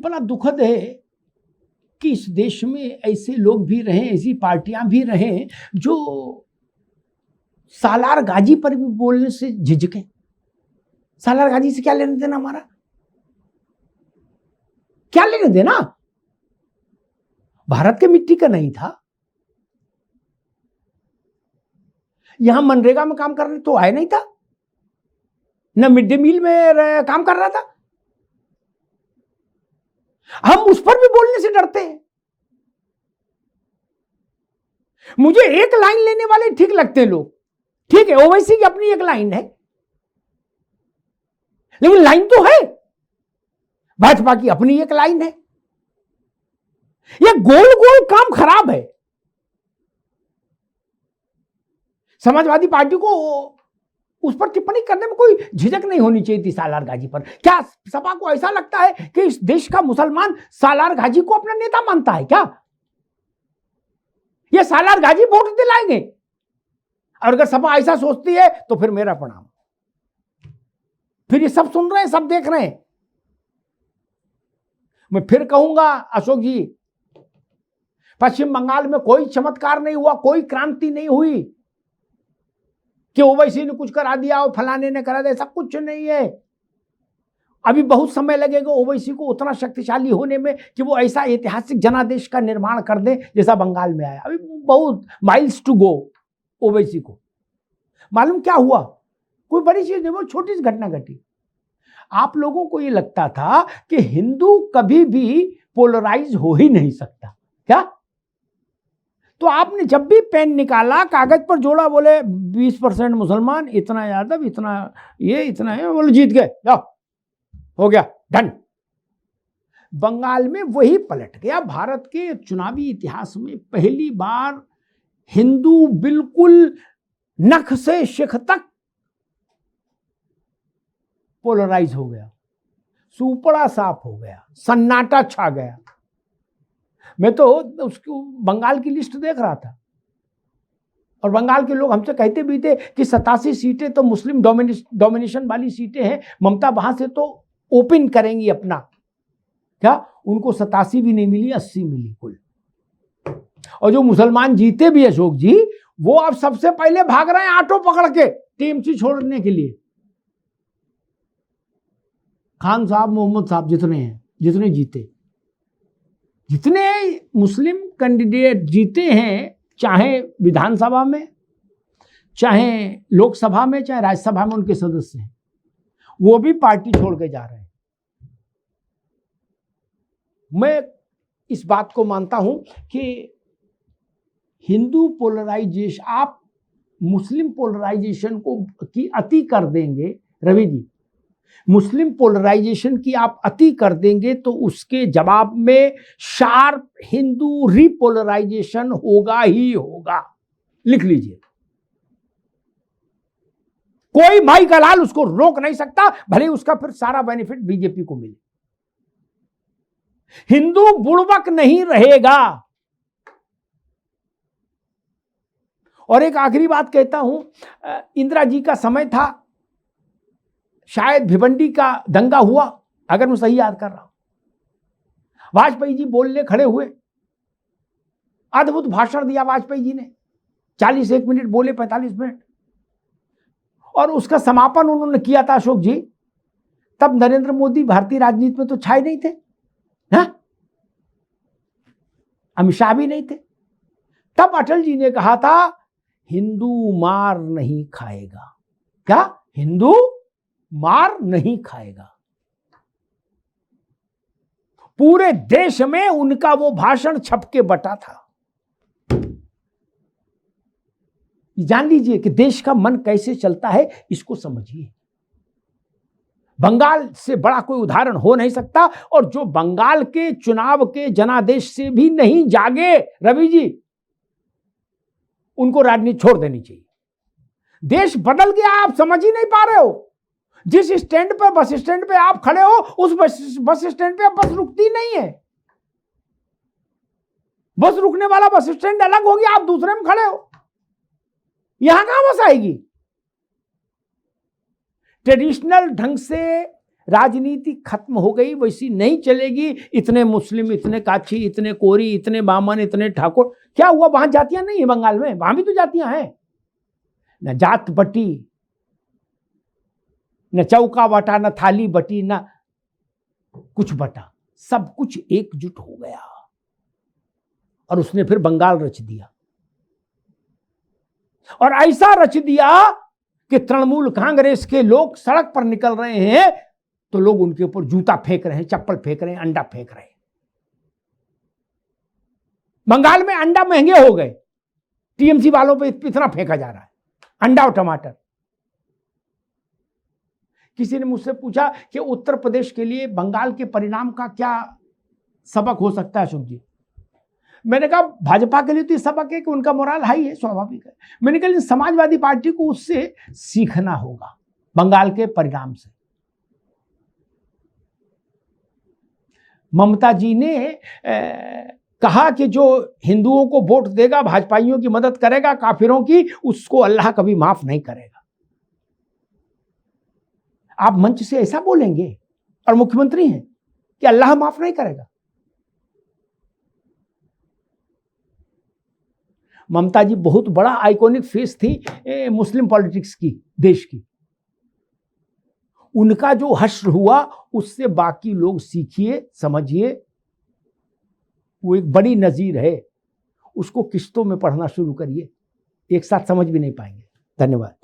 बड़ा दुखद है कि इस देश में ऐसे लोग भी रहे, ऐसी पार्टियां भी रहे जो सालार गाजी पर भी बोलने से झिझके। सालार गाजी से क्या लेने देना हमारा, क्या लेने देना? भारत के मिट्टी का नहीं था। यहां मनरेगा में काम करने तो आया नहीं था, न मिड डे मील में काम कर रहा था। हम उस पर भी बोलने से डरते हैं। मुझे एक लाइन लेने वाले ठीक लगते हैं लोग, ठीक है, ओवैसी की अपनी एक लाइन है, लेकिन लाइन तो है, भाजपा की अपनी एक लाइन है। यह गोल गोल काम खराब है। समाजवादी पार्टी को उस पर टिप्पणी करने में कोई झिझक नहीं होनी चाहिए थी सालार गाजी पर। क्या सपा को ऐसा लगता है कि इस देश का मुसलमान सालार गाजी को अपना नेता मानता है क्या? ये सालार गाजी वोट दिलाएंगे? और अगर सपा ऐसा सोचती है तो फिर मेरा प्रणाम। फिर ये सब सुन रहे हैं, सब देख रहे हैं। मैं फिर कहूंगा अशोक जी, पश्चिम बंगाल में कोई चमत्कार नहीं हुआ, कोई क्रांति नहीं हुई कि ओवैसी ने कुछ करा दिया और फलाने ने करा दिया, सब कुछ नहीं है। अभी बहुत समय लगेगा ओवैसी को उतना शक्तिशाली होने में कि वो ऐसा ऐतिहासिक जनादेश का निर्माण कर दे जैसा बंगाल में आया। अभी बहुत माइल्स टू गो ओवैसी को। मालूम क्या हुआ? कोई बड़ी चीज नहीं, वो छोटी सी घटना घटी। आप लोगों को ये लगता था कि हिंदू कभी भी पोलराइज हो ही नहीं सकता क्या? तो आपने जब भी पेन निकाला, कागज पर जोड़ा, बोले 20% मुसलमान, इतना यादव, इतना ये, इतना है, बोले जीत गए, जाओ हो गया, डन। बंगाल में वही पलट गया। भारत के चुनावी इतिहास में पहली बार हिंदू बिल्कुल नख से शिख तक पोलराइज हो गया, सुपड़ा साफ हो गया, सन्नाटा छा गया। मैं तो उसको बंगाल की लिस्ट देख रहा था और बंगाल के लोग हमसे कहते भी थे कि 87 सीटें तो मुस्लिम डोमिनेशन वाली सीटें हैं, ममता वहां से तो ओपन करेंगी अपना। क्या उनको 87 भी नहीं मिली, 80 मिली कुल। और जो मुसलमान जीते भी अशोक जी, वो अब सबसे पहले भाग रहे हैं ऑटो पकड़ के टीएमसी छोड़ने के लिए। खान साहब, मोहम्मद साहब, जितने हैं, जितने जीते, जितने मुस्लिम कैंडिडेट जीते हैं, चाहे विधानसभा में, चाहे लोकसभा में, चाहे राज्यसभा में उनके सदस्य हैं, वो भी पार्टी छोड़ के जा रहे हैं। मैं इस बात को मानता हूं कि हिंदू पोलराइजेशन, आप मुस्लिम पोलराइजेशन को की अति कर देंगे रवि जी, मुस्लिम पोलराइजेशन की आप अति कर देंगे तो उसके जवाब में शार्प हिंदू रिपोलराइजेशन होगा ही होगा। लिख लीजिए, कोई भाई का लाल उसको रोक नहीं सकता, भले उसका फिर सारा बेनिफिट बीजेपी को मिले। हिंदू बुड़बक नहीं रहेगा। और एक आखिरी बात कहता हूं, इंदिरा जी का समय था, शायद भिवंडी का दंगा हुआ, अगर मैं सही याद कर रहा हूं। वाजपेयी जी बोलने खड़े हुए, अद्भुत भाषण दिया वाजपेयी जी ने, 41 मिनट बोले, 45 मिनट, और उसका समापन उन्होंने किया था अशोक जी। तब नरेंद्र मोदी भारतीय राजनीति में तो छाए नहीं थे, हा? अमित शाह भी नहीं थे। तब अटल जी ने कहा था, हिंदू मार नहीं खाएगा। क्या? हिंदू मार नहीं खाएगा। पूरे देश में उनका वो भाषण छपके बटा था। जान लीजिए कि देश का मन कैसे चलता है, इसको समझिए। बंगाल से बड़ा कोई उदाहरण हो नहीं सकता, और जो बंगाल के चुनाव के जनादेश से भी नहीं जागे रवि जी, उनको राजनीति छोड़ देनी चाहिए। देश बदल गया, आप समझ ही नहीं पा रहे हो। जिस स्टैंड पे, बस स्टैंड पे आप खड़े हो, उस बस स्टैंड पे बस रुकती नहीं है। बस रुकने वाला बस स्टैंड अलग हो गया, आप दूसरे में खड़े हो, यहां कहां बस आएगी? ट्रेडिशनल ढंग से राजनीति खत्म हो गई, वैसी नहीं चलेगी। इतने मुस्लिम, इतने काछी, इतने कोरी, इतने बामन, इतने ठाकुर, क्या हुआ? वहां जातियां नहीं है बंगाल में? वहां भी तो जातियां हैं। न जात बटी, न चौका बटा, न थाली बटी, न कुछ बटा, सब कुछ एकजुट हो गया और उसने फिर बंगाल रच दिया। और ऐसा रच दिया कि तृणमूल कांग्रेस के लोग सड़क पर निकल रहे हैं तो लोग उनके ऊपर जूता फेंक रहे हैं, चप्पल फेंक रहे हैं, अंडा फेंक रहे हैं। बंगाल में अंडा महंगे हो गए, टीएमसी वालों पे इतना फेंका जा रहा है, अंडा और टमाटर। किसी ने मुझसे पूछा कि उत्तर प्रदेश के लिए बंगाल के परिणाम का क्या सबक हो सकता है अशोक जी? मैंने कहा भाजपा के लिए तो ये सबक है कि उनका मोराल हाई है, स्वाभाविक है। मैंने कहा समाजवादी पार्टी को उससे सीखना होगा, बंगाल के परिणाम से। ममता जी ने कहा कि जो हिंदुओं को वोट देगा, भाजपाइयों की मदद करेगा, काफिरों की, उसको अल्लाह कभी माफ नहीं करेगा। आप मंच से ऐसा बोलेंगे और मुख्यमंत्री हैं कि अल्लाह माफ नहीं करेगा? ममता जी बहुत बड़ा आइकॉनिक फेस थी मुस्लिम पॉलिटिक्स की, देश की। उनका जो हश्र हुआ उससे बाकी लोग सीखिए, समझिए। वो एक बड़ी नजीर है, उसको किस्तों में पढ़ना शुरू करिए, एक साथ समझ भी नहीं पाएंगे। धन्यवाद।